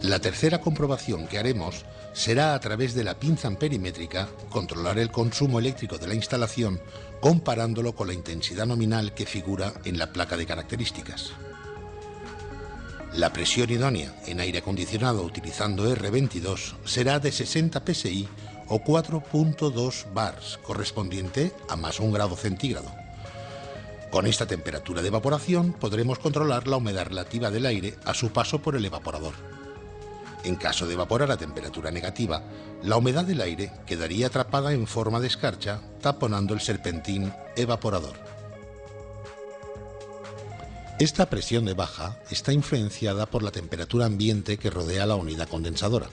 La tercera comprobación que haremos será a través de la pinza amperimétrica controlar el consumo eléctrico de la instalación comparándolo con la intensidad nominal que figura en la placa de características. La presión idónea en aire acondicionado utilizando R22 será de 60 psi o 4.2 bars, correspondiente a más 1 grado centígrado. Con esta temperatura de evaporación podremos controlar la humedad relativa del aire a su paso por el evaporador. En caso de evaporar a temperatura negativa, la humedad del aire quedaría atrapada en forma de escarcha, taponando el serpentín evaporador. Esta presión de baja está influenciada por la temperatura ambiente que rodea la unidad condensadora,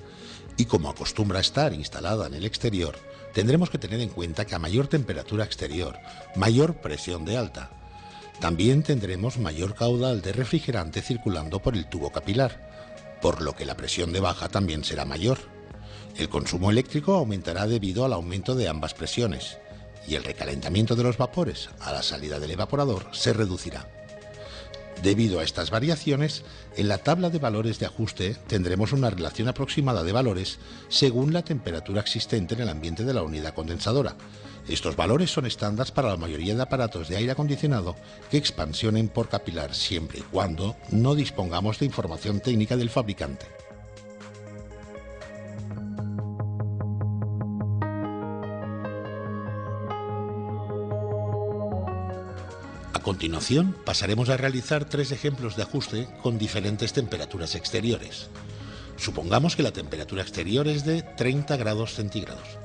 y como acostumbra estar instalada en el exterior, tendremos que tener en cuenta que a mayor temperatura exterior, mayor presión de alta. También tendremos mayor caudal de refrigerante circulando por el tubo capilar, por lo que la presión de baja también será mayor. El consumo eléctrico aumentará debido al aumento de ambas presiones, y el recalentamiento de los vapores a la salida del evaporador se reducirá. Debido a estas variaciones, en la tabla de valores de ajuste tendremos una relación aproximada de valores según la temperatura existente en el ambiente de la unidad condensadora. Estos valores son estándar para la mayoría de aparatos de aire acondicionado que expansionen por capilar siempre y cuando no dispongamos de información técnica del fabricante. A continuación, pasaremos a realizar 3 ejemplos de ajuste con diferentes temperaturas exteriores. Supongamos que la temperatura exterior es de 30 grados centígrados.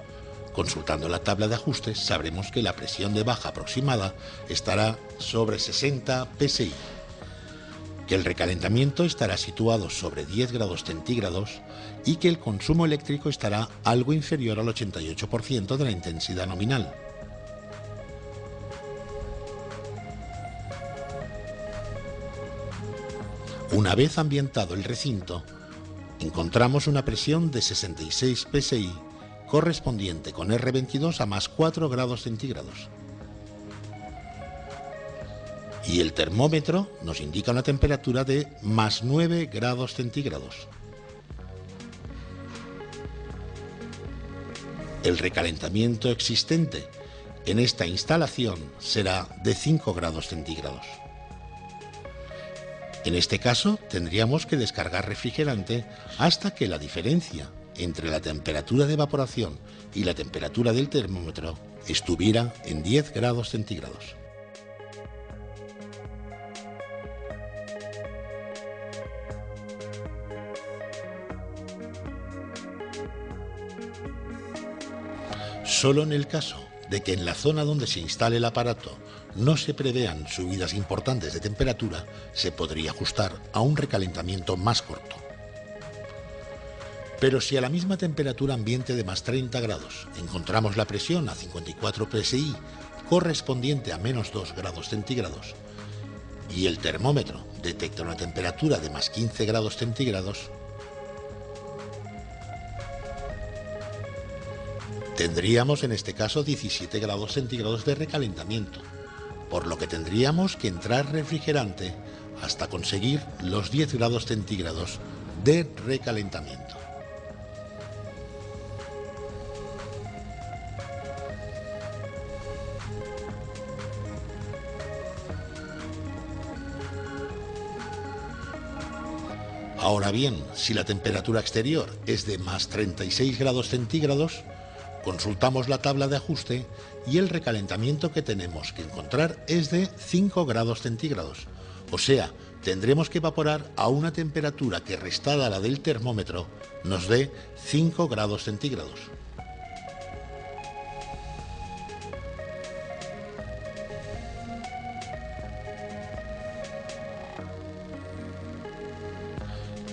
Consultando la tabla de ajustes, sabremos que la presión de baja aproximada estará sobre 60 psi, que el recalentamiento estará situado sobre 10 grados centígrados y que el consumo eléctrico estará algo inferior al 88% de la intensidad nominal. Una vez ambientado el recinto, encontramos una presión de 66 psi, correspondiente con R22 a más 4 grados centígrados. Y el termómetro nos indica una temperatura de más 9 grados centígrados. El recalentamiento existente en esta instalación será de 5 grados centígrados. En este caso, tendríamos que descargar refrigerante hasta que la diferencia entre la temperatura de evaporación y la temperatura del termómetro estuviera en 10 grados centígrados. Solo en el caso de que en la zona donde se instale el aparato no se prevean subidas importantes de temperatura, se podría ajustar a un recalentamiento más corto. Pero si a la misma temperatura ambiente de más 30 grados encontramos la presión a 54 psi, correspondiente a menos 2 grados centígrados, y el termómetro detecta una temperatura de más 15 grados centígrados, tendríamos en este caso 17 grados centígrados de recalentamiento, por lo que tendríamos que entrar refrigerante hasta conseguir los 10 grados centígrados de recalentamiento. Ahora bien, si la temperatura exterior es de más 36 grados centígrados, consultamos la tabla de ajuste y el recalentamiento que tenemos que encontrar es de 5 grados centígrados. O sea, tendremos que evaporar a una temperatura que, restada a la del termómetro, nos dé 5 grados centígrados.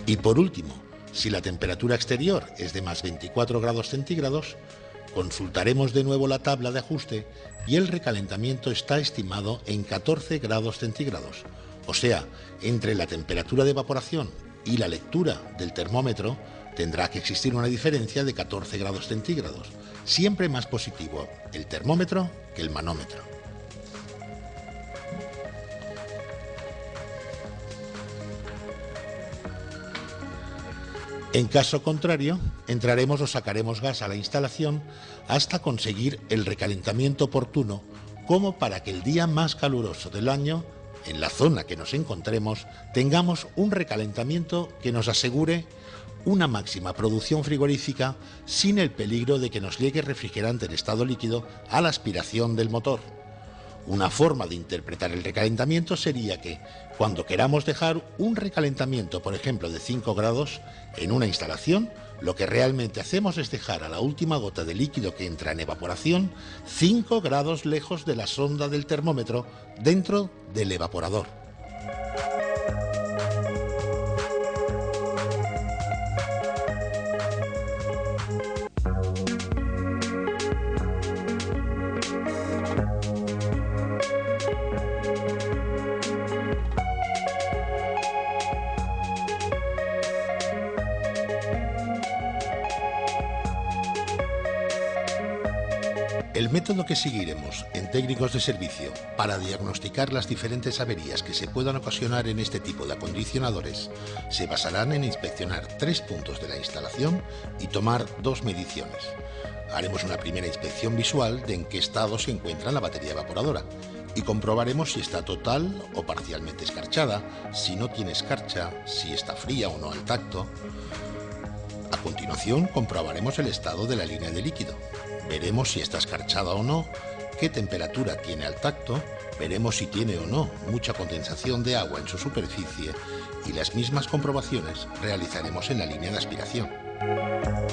Y por último, si la temperatura exterior es de más 24 grados centígrados, consultaremos de nuevo la tabla de ajuste y el recalentamiento está estimado en 14 grados centígrados. O sea, entre la temperatura de evaporación y la lectura del termómetro tendrá que existir una diferencia de 14 grados centígrados. Siempre más positivo el termómetro que el manómetro. En caso contrario, entraremos o sacaremos gas a la instalación hasta conseguir el recalentamiento oportuno, como para que el día más caluroso del año, en la zona que nos encontremos, tengamos un recalentamiento que nos asegure una máxima producción frigorífica sin el peligro de que nos llegue refrigerante en estado líquido a la aspiración del motor. Una forma de interpretar el recalentamiento sería que, cuando queramos dejar un recalentamiento, por ejemplo, de 5 grados en una instalación, lo que realmente hacemos es dejar a la última gota de líquido que entra en evaporación 5 grados lejos de la sonda del termómetro dentro del evaporador. El método que seguiremos en técnicos de servicio para diagnosticar las diferentes averías que se puedan ocasionar en este tipo de acondicionadores se basarán en inspeccionar 3 puntos de la instalación y tomar 2 mediciones. Haremos una primera inspección visual de en qué estado se encuentra la batería evaporadora y comprobaremos si está total o parcialmente escarchada, si no tiene escarcha, si está fría o no al tacto. A continuación, comprobaremos el estado de la línea de líquido. Veremos si está escarchada o no, qué temperatura tiene al tacto, veremos si tiene o no mucha condensación de agua en su superficie y las mismas comprobaciones realizaremos en la línea de aspiración.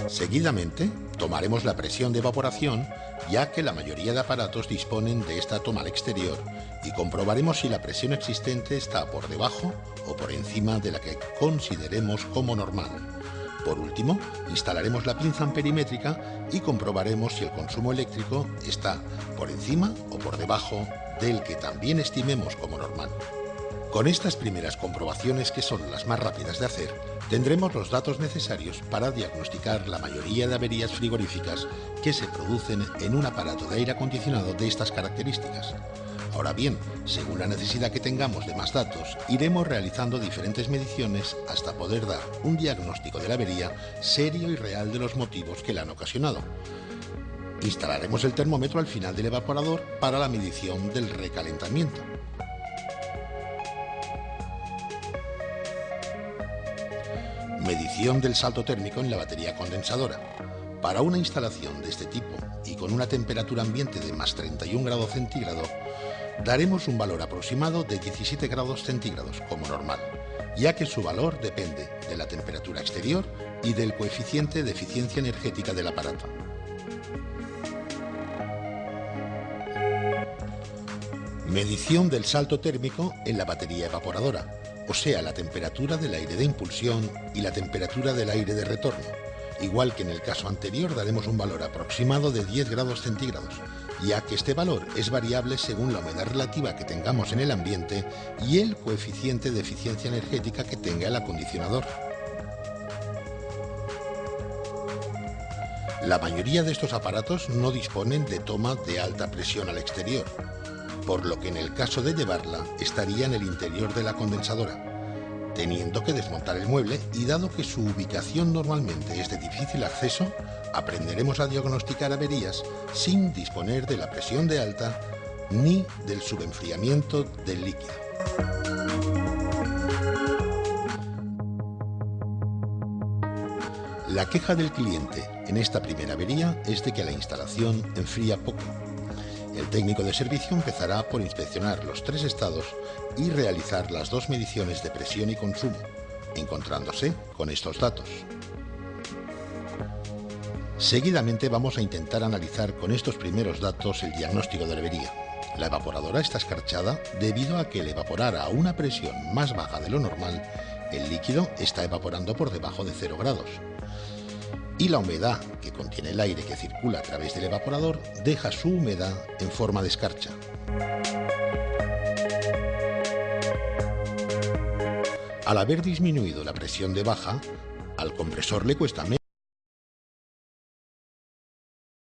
Seguidamente, tomaremos la presión de evaporación, ya que la mayoría de aparatos disponen de esta toma al exterior, y comprobaremos si la presión existente está por debajo o por encima de la que consideremos como normal. Por último, instalaremos la pinza amperimétrica y comprobaremos si el consumo eléctrico está por encima o por debajo del que también estimemos como normal. Con estas primeras comprobaciones, que son las más rápidas de hacer, tendremos los datos necesarios para diagnosticar la mayoría de averías frigoríficas que se producen en un aparato de aire acondicionado de estas características. Ahora bien, según la necesidad que tengamos de más datos, iremos realizando diferentes mediciones hasta poder dar un diagnóstico de la avería serio y real de los motivos que la han ocasionado. Instalaremos el termómetro al final del evaporador para la medición del recalentamiento. Medición del salto térmico en la batería condensadora. Para una instalación de este tipo y con una temperatura ambiente de más 31 grados centígrados, daremos un valor aproximado de 17 grados centígrados como normal, ya que su valor depende de la temperatura exterior y del coeficiente de eficiencia energética del aparato. Medición del salto térmico en la batería evaporadora, o sea, la temperatura del aire de impulsión y la temperatura del aire de retorno. Igual que en el caso anterior, daremos un valor aproximado de 10 grados centígrados, ya que este valor es variable según la humedad relativa que tengamos en el ambiente y el coeficiente de eficiencia energética que tenga el acondicionador. La mayoría de estos aparatos no disponen de toma de alta presión al exterior, por lo que en el caso de llevarla estaría en el interior de la condensadora, teniendo que desmontar el mueble, y dado que su ubicación normalmente es de difícil acceso, aprenderemos a diagnosticar averías sin disponer de la presión de alta ni del subenfriamiento del líquido. La queja del cliente en esta primera avería es de que la instalación enfría poco. El técnico de servicio empezará por inspeccionar los 3 estados y realizar las 2 mediciones de presión y consumo, encontrándose con estos datos. Seguidamente vamos a intentar analizar con estos primeros datos el diagnóstico de la avería. La evaporadora está escarchada debido a que al evaporar a una presión más baja de lo normal, el líquido está evaporando por debajo de 0 grados. Y la humedad que contiene el aire que circula a través del evaporador deja su humedad en forma de escarcha. Al haber disminuido la presión de baja, al compresor le cuesta menos